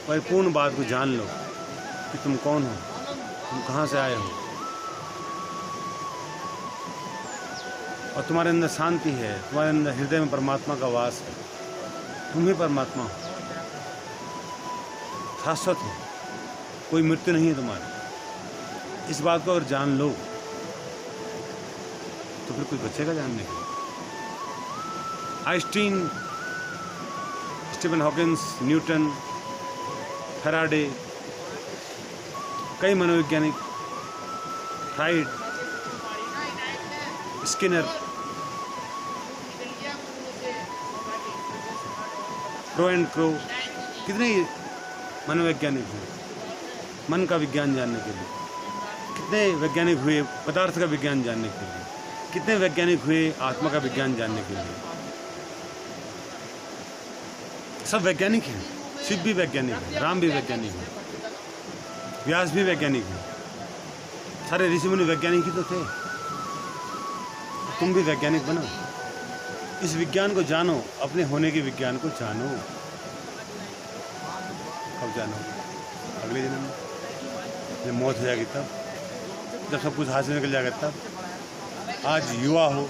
परिपूर्ण बात को जान लो कि तुम कौन हो, तुम कहाँ से आए हो, और तुम्हारे अंदर शांति है, तुम्हारे अंदर हृदय में परमात्मा का वास है, तुम ही परमात्मा हो, शाश्वत हो, कोई मृत्यु नहीं है तुम्हारी। इस बात को अगर जान लो तो फिर कुछ बचेगा जानने के लिए। Einstein, Stephen Hawkins, Newton, Faraday, कई मनोवैज्ञानिक, Freud, Skinner, Crow and Crow, कितने मनोवैज्ञानिक हुए मन का विज्ञान जानने के लिए, कितने वैज्ञानिक हुए पदार्थ का विज्ञान जानने के लिए, कितने वैज्ञानिक हुए आत्मा का विज्ञान जानने के लिए। सब वैज्ञानिक हैं। शिव भी वैज्ञानिक है, राम भी वैज्ञानिक है, व्यास भी वैज्ञानिक है, सारे ऋषि मुनि वैज्ञानिक ही तो थे। तुम भी वैज्ञानिक बनो, इस विज्ञान को जानो, अपने होने के विज्ञान को जानो। कब जानो? अगले जन्म में, जब मौत हो जाएगी तब, जब सब कुछ हाथ से निकल जाएगा तब। आज युवा हो,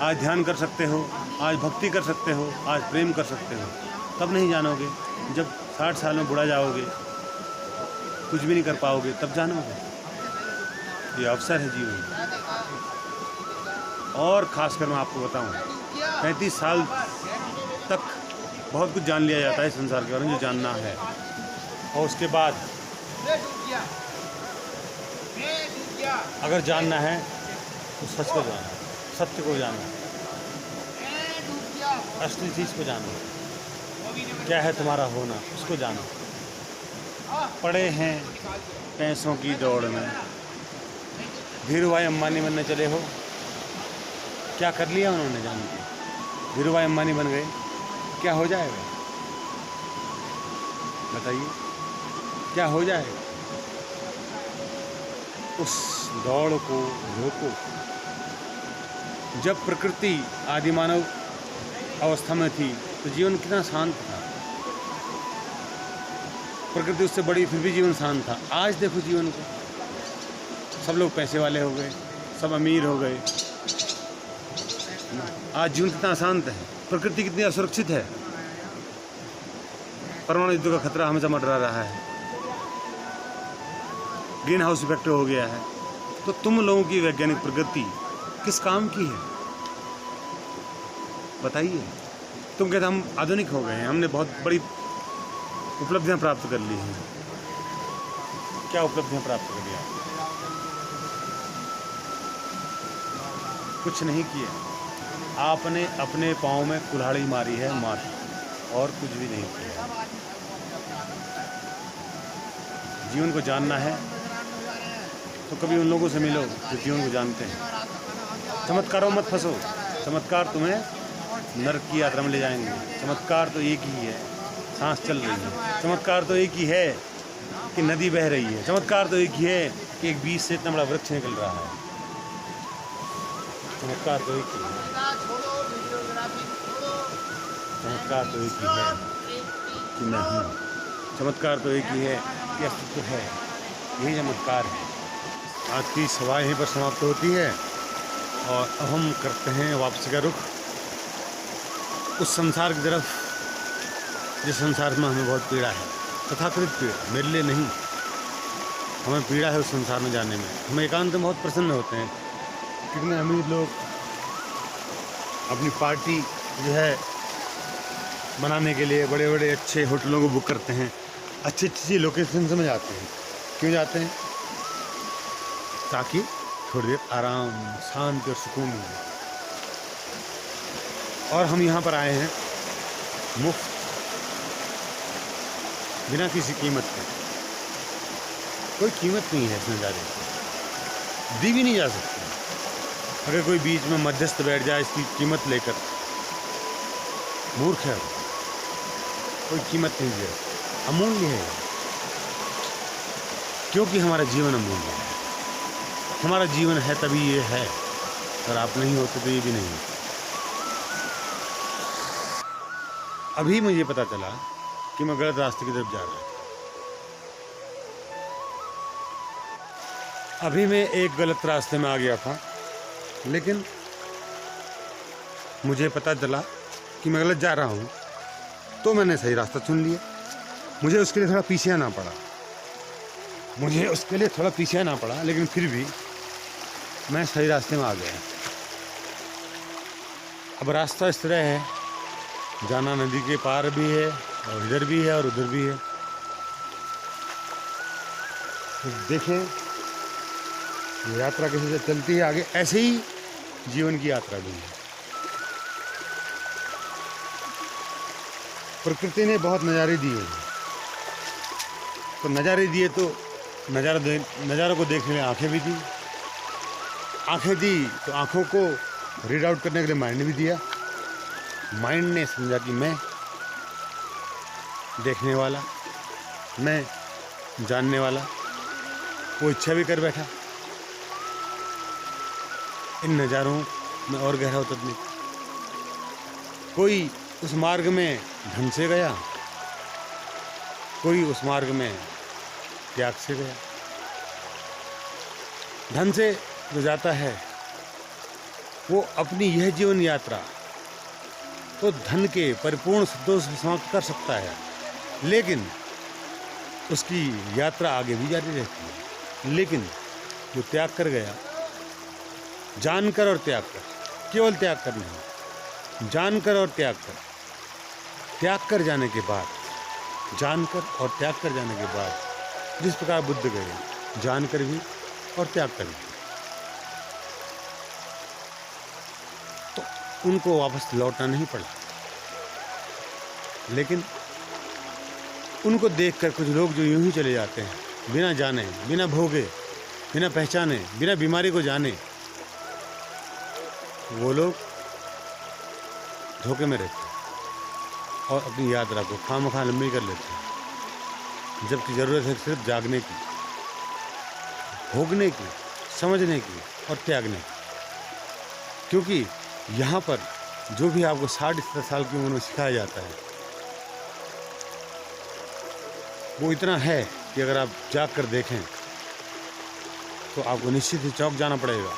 आज ध्यान कर सकते हो, आज भक्ति कर सकते हो, आज प्रेम कर सकते हो, तब नहीं जानोगे। जब 60 साल में बुढ़ा जाओगे, कुछ भी नहीं कर पाओगे, तब जानोगे। ये अवसर है जीवन। और खासकर मैं आपको बताऊं, 35 साल तक बहुत कुछ जान लिया जाता है संसार के बारे में जो जानना है, और उसके बाद अगर जानना है तो सच को जाना, सत्य को जाना, असली चीज़ को जानो, क्या है तुम्हारा होना, उसको जानो। पड़े हैं पैसों की दौड़ में, धीरू भाई अंबानी बनने चले हो, क्या कर लिया उन्होंने जान के? धीरू भाई अंबानी बन गए, क्या हो जाएगा बताइए, क्या हो जाएगा? उस दौड़ को रोको। जब प्रकृति आदिमानव अवस्था में थी तो जीवन कितना शांत था, प्रकृति उससे बड़ी फिर भी जीवन शांत था। आज देखो जीवन को, सब लोग पैसे वाले हो गए, सब अमीर हो गए, आज जीवन कितना अशांत है, प्रकृति कितनी असुरक्षित है, परमाणु युद्ध का खतरा हमेशा मंडरा रहा है, ग्रीन हाउस इफेक्ट हो गया है। तो तुम लोगों की वैज्ञानिक प्रगति किस काम की है बताइए? तुम कहते हम आधुनिक हो गए हैं, हमने बहुत बड़ी उपलब्धियां प्राप्त कर ली हैं। क्या उपलब्धियां प्राप्त कर लिया? कुछ नहीं किया, आपने अपने पाँव में कुल्हाड़ी मारी है मात्र, और कुछ भी नहीं किया। जीवन को जानना है तो कभी उन लोगों से मिलो जो जीवन को जानते हैं। चमत्कारों मत फंसो, चमत्कार तुम्हें नरक की यात्रा में ले जाएंगे। चमत्कार तो एक ही है, सांस चल रही है। चमत्कार तो एक ही है कि नदी बह रही है। चमत्कार तो एक ही है कि एक बीज से इतना बड़ा वृक्ष निकल रहा है। चमत्कार तो एक ही है, चमत्कार तो एक ही है कि मैं हूँ। चमत्कार तो एक ही है कि अस्तित्व है। यही चमत्कार है। आज की सभा यहीं पर समाप्त होती है और अब हम करते हैं वापसी का रुख उस संसार की तरफ जिस संसार में हमें बहुत पीड़ा है, तथाकथित पीड़ा, मेरे लिए नहीं। हमें पीड़ा है उस संसार में जाने में। हम एकांत में बहुत प्रसन्न होते हैं। कितने अमीर लोग अपनी पार्टी जो है बनाने के लिए बड़े बड़े अच्छे होटलों को बुक करते हैं, अच्छी अच्छी लोकेशन में जाते हैं। क्यों जाते हैं? ताकि थोड़ी देर आराम, शांति और सुकून मिले। और हम यहाँ पर आए हैं मुफ्त, बिना किसी कीमत के। कोई कीमत नहीं है इस नज़ारे की, दी भी नहीं जा सकती। अगर कोई बीच में मध्यस्थ बैठ जाए इसकी कीमत लेकर, मूर्ख है। कोई कीमत नहीं है, अमूल्य है, क्योंकि हमारा जीवन अमूल्य है। हमारा जीवन है तभी ये है, अगर आप नहीं होते तो ये भी नहीं। अभी मुझे पता चला कि मैं गलत रास्ते की तरफ जा रहा हूँ। अभी मैं एक गलत रास्ते में आ गया था, लेकिन मुझे पता चला कि मैं गलत जा रहा हूँ, तो मैंने सही रास्ता चुन लिया। मुझे उसके लिए थोड़ा पीछे आना पड़ा, लेकिन फिर भी मैं सही रास्ते में आ गया। अब रास्ता इस तरह है, जाना नदी के पार भी है और इधर भी है और उधर भी है। तो देखें ये यात्रा कैसे चलती है आगे। ऐसे ही जीवन की यात्रा भी है। प्रकृति ने बहुत नज़ारे दिए हैं, तो नज़ारे दिए तो नज़ारों को देखने में आंखें भी दी। आंखें दी तो आंखों को रीड आउट करने के लिए माइंड भी दिया। माइंड ने समझा कि मैं देखने वाला, मैं जानने वाला, वो इच्छा भी कर बैठा इन नज़ारों में और गहरा उतरने की। कोई उस मार्ग में ढंग से गया, कोई उस मार्ग में त्याग से गया। ढंग से जो जाता है वो अपनी यह जीवन यात्रा तो धन के परिपूर्ण सिद्धों से समाप्त कर सकता है, लेकिन उसकी यात्रा आगे भी जारी रहती है। लेकिन जो त्याग कर गया, जानकर और त्याग कर, केवल त्याग कर नहीं, जानकर और त्याग कर जाने के बाद, जानकर और त्याग कर जाने के बाद जिस प्रकार बुद्ध गए, जानकर भी और त्याग कर भी, तो उनको वापस लौटना नहीं पड़ा। लेकिन उनको देखकर कुछ लोग जो यूं ही चले जाते हैं, बिना जाने, बिना भोगे, बिना पहचाने, बिना बीमारी को जाने, वो लोग धोखे में रहते हैं और अपनी यात्रा को खामखा लंबी कर लेते हैं, जबकि ज़रूरत है सिर्फ जागने की, भोगने की, समझने की और त्यागने की। क्योंकि यहाँ पर जो भी आपको 60-70 साल की उम्र में सिखाया जाता है, वो इतना है कि अगर आप जाग कर देखें तो आपको निश्चित ही चौंक जाना पड़ेगा।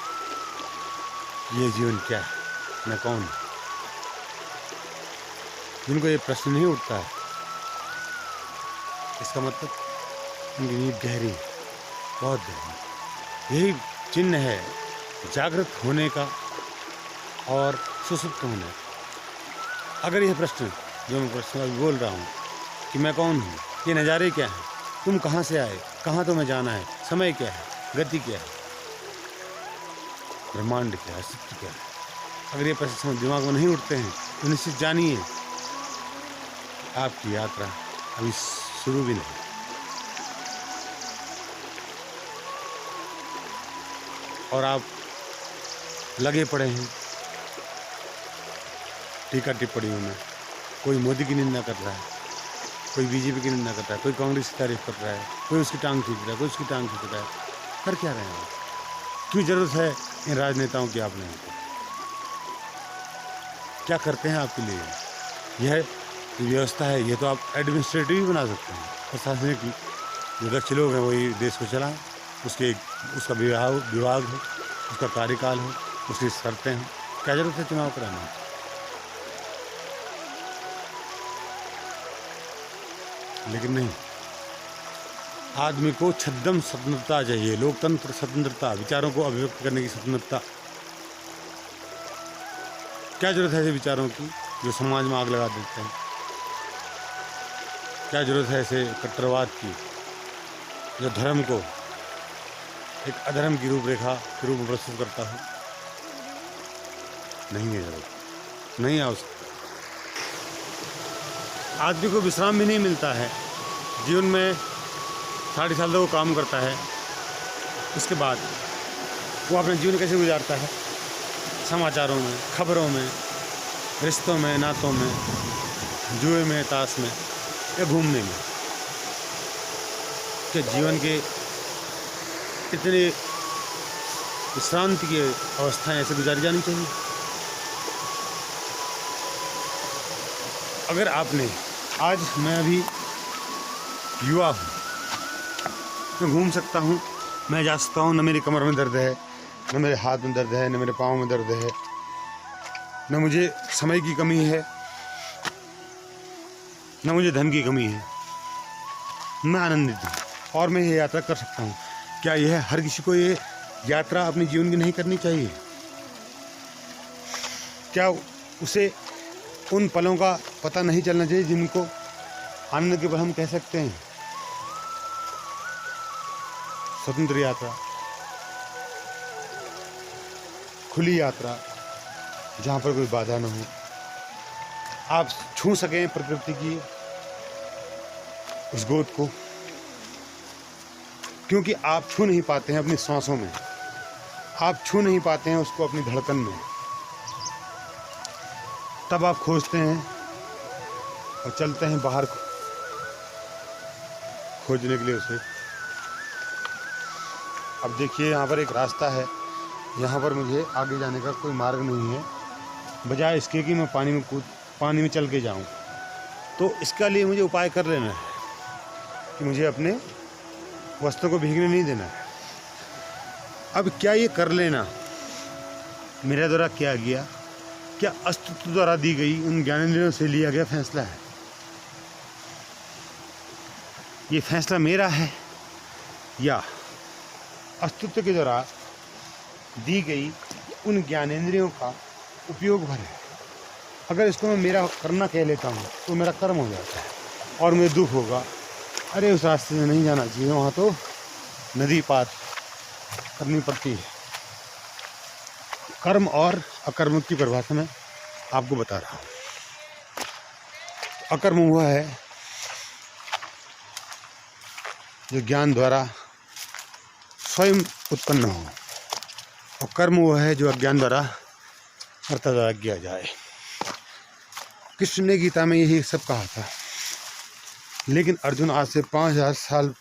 ये जीवन क्या है, मैं कौन हूँ? जिनको ये प्रश्न नहीं उठता है, इसका मतलब उनकी नींद गहरी, बहुत गहरी। यही चिन्ह है जागृत होने का और सुसुप्त होने का। अगर यह प्रश्न जो मैं प्रश्न अभी बोल रहा हूँ कि मैं कौन हूँ, ये नज़ारे क्या हैं, तुम कहाँ से आए, कहाँ तुम्हें जाना है, समय क्या है, गति क्या है, ब्रह्मांड क्या है, सत्य क्या है। अगर ये प्रश्न दिमाग में नहीं उठते हैं तो निश्चित जानिए आपकी यात्रा अभी शुरू भी नहीं। और आप लगे पड़े हैं टीका टिप्पणियों में। कोई मोदी की निंदा कर रहा है, कोई बीजेपी की निंदा कर रहा है, कोई कांग्रेस की तारीफ कर रहा है, कोई उसकी टांग खींच रहा है, कोई उसकी टांग खींच रहा है। कर क्या रहे हैं आप? क्यों जरूरत है इन राजनेताओं की आपने? क्या करते हैं आपके लिए? यह व्यवस्था है, ये तो आप एडमिनिस्ट्रेटिव भी बना सकते हैं। प्रशासनिक की जो दक्ष लोग हैं वही देश को चलाएं, उसका विभाग हो, उसका कार्यकाल हो, उसकी शर्तें हों। क्या जरूरत है चुनाव कराने की? लेकिन नहीं, आदमी को छद्म स्वतंत्रता चाहिए, लोकतंत्र स्वतंत्रता, विचारों को अभिव्यक्त करने की स्वतंत्रता। क्या जरूरत है ऐसे विचारों की जो समाज में आग लगा देते हैं? क्या जरूरत है ऐसे कट्टरवाद की जो धर्म को एक अधर्म की रूपरेखा के रूप में प्रस्तुत करता है? नहीं है जरूरत, नहीं आ सकता। आदमी को विश्राम भी नहीं मिलता है। जीवन में 60 साल तक वो काम करता है, उसके बाद वो अपना जीवन कैसे गुजारता है? समाचारों में, खबरों में, रिश्तों में, नातों में, जुए में, ताश में या घूमने में। क्या जीवन के इतने विश्रांति की अवस्थाएं ऐसे गुजारी जानी चाहिए? अगर आपने आज, मैं अभी युवा हूँ, मैं घूम सकता हूँ, मैं जा सकता हूँ, न मेरी कमर में दर्द है, न मेरे हाथ में दर्द है, न मेरे पाँव में दर्द है, न मुझे समय की कमी है, न मुझे धन की कमी है। मैं आनंदित हूँ और मैं ये यात्रा कर सकता हूँ। क्या यह हर किसी को ये यात्रा अपने जीवन की नहीं करनी चाहिए? क्या उसे उन पलों का पता नहीं चलना चाहिए जिनको आनंद के पल हम कह सकते हैं? स्वतंत्र यात्रा, खुली यात्रा, जहाँ पर कोई बाधा न हो, आप छू सकें प्रकृति की उस गोद को, क्योंकि आप छू नहीं पाते हैं अपनी सांसों में, आप छू नहीं पाते हैं उसको अपनी धड़कन में। तब आप खोजते हैं और चलते हैं बाहर खोजने के लिए उसे। अब देखिए, यहाँ पर एक रास्ता है, यहाँ पर मुझे आगे जाने का कोई मार्ग नहीं है, बजाय इसके कि मैं पानी में चल के जाऊँ। तो इसके लिए मुझे उपाय कर लेना है कि मुझे अपने वस्त्रों को भीगने नहीं देना है। अब क्या ये कर लेना मेरे द्वारा किया गया, क्या अस्तित्व द्वारा दी गई उन ज्ञानेंद्रियों से लिया गया फैसला है? ये फैसला मेरा है या अस्तित्व के द्वारा दी गई उन ज्ञानेंद्रियों का उपयोग भर है? अगर इसको मैं मेरा करना कह लेता हूँ तो मेरा कर्म हो जाता है और मुझे दुख होगा, अरे उस रास्ते से नहीं जाना चाहिए, वहाँ तो नदी पार करनी पड़ती है। कर्म और अकर्म की परिभाषा मैं आपको बता रहा हूँ। अकर्म हुआ है जो ज्ञान द्वारा स्वयं उत्पन्न हो, और कर्म हुआ है जो अज्ञान द्वारा कर्ता द्वारा किया जाए। कृष्ण ने गीता में यही सब कहा था, लेकिन अर्जुन आज से 5000 साल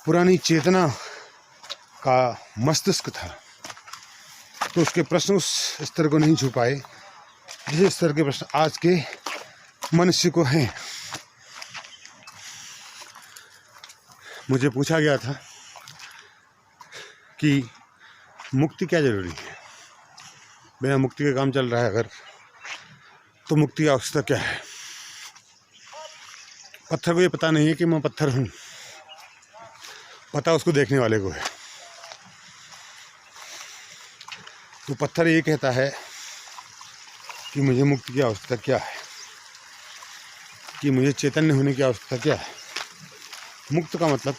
पुरानी चेतना का मस्तिष्क था, तो उसके प्रश्न उस स्तर को नहीं छू पाए जिस स्तर के प्रश्न आज के मनुष्य को हैं। मुझे पूछा गया था कि मुक्ति क्या जरूरी है, बिना मुक्ति का काम चल रहा है अगर, तो मुक्ति की आवश्यकता क्या है? पत्थर को ये पता नहीं है कि मैं पत्थर हूँ, पता उसको देखने वाले को है। तो पत्थर ये कहता है कि मुझे मुक्ति की आवश्यकता क्या है, कि मुझे चैतन्य होने की आवश्यकता क्या है। मुक्त का मतलब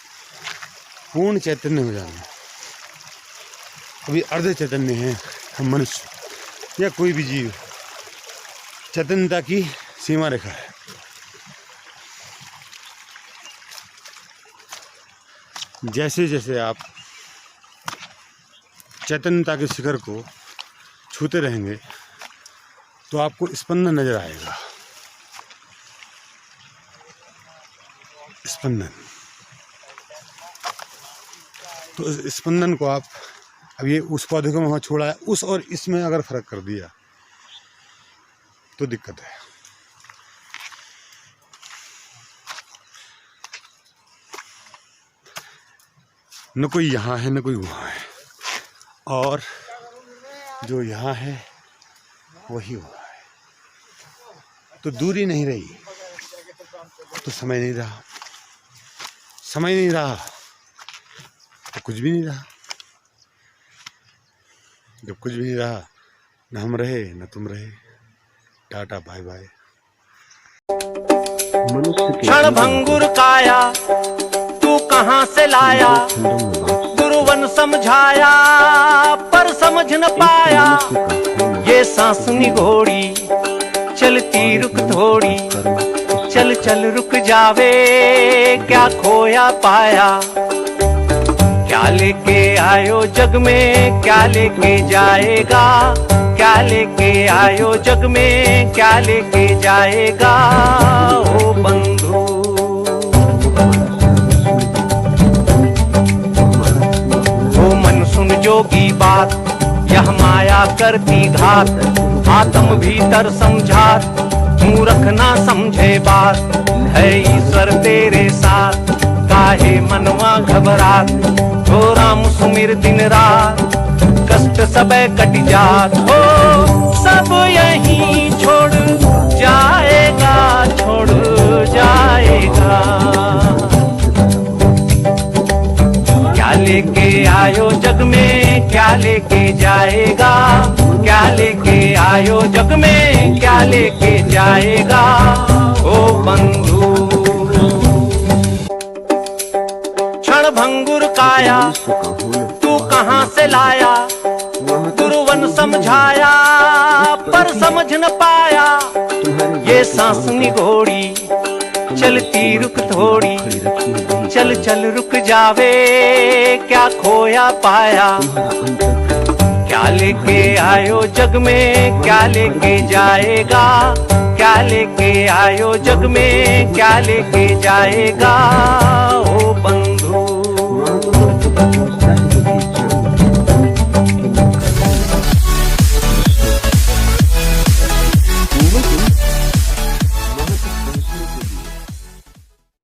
पूर्ण चैतन्य हो जाना। अभी अर्ध चैतन्य हैं हम मनुष्य या कोई भी जीव। चैतन्यता की सीमा रेखा है। जैसे जैसे आप चैतन्यता के शिखर को छूते रहेंगे तो आपको स्पंदन नजर आएगा। स्पंदन, तो इस स्पंदन को आप अब ये उस पौधे को वहाँ छोड़ा है, उस और इसमें अगर फर्क कर दिया तो दिक्कत है। न कोई यहाँ है न कोई वहाँ है, और जो यहाँ है वही वहाँ है। तो दूरी नहीं रही तो समय नहीं रहा, समय नहीं रहा तो कुछ भी नहीं रहा। जब कुछ भी नहीं रहा, न हम रहे न तुम रहे। Tata bye bye. क्षण भंगुर काया तू कहाँ से लाया, गुरुवन समझाया पर समझ न पाया। ये सांस निगोड़ी चलती रुक थोड़ी, चल चल रुक जावे क्या खोया पाया। क्या लेके आयो जग में क्या लेके जाएगा, क्या लेके आयो जग में क्या लेके जाएगा। ओ बंधु ओ मन सुन जोगी बात, यह माया करती घात। आत्म भीतर समझात, मूर्ख ना समझे बात। है ईश्वर तेरे साथ, काहे मनवा घबरात। हो राम सुमिर दिन रात, कष्ट सब कट जात। हो सब यहीं छोड़ जाएगा, छोड़ जाएगा। क्या लेके आयो जग में क्या लेके जाएगा, क्या लेके आयो जग में क्या लेके जाएगा। ओ बंधु क्षण भंगुर काया तू कहाँ से लाया, गुरुवन समझाया पर समझ न पाया। ये सांस निगोड़ी चलती रुक थोड़ी, चल चल रुक जावे क्या खोया पाया। क्या लेके आयो जग में क्या लेके जाएगा, क्या लेके आयो जग में क्या लेके जाएगा। ओ बंधु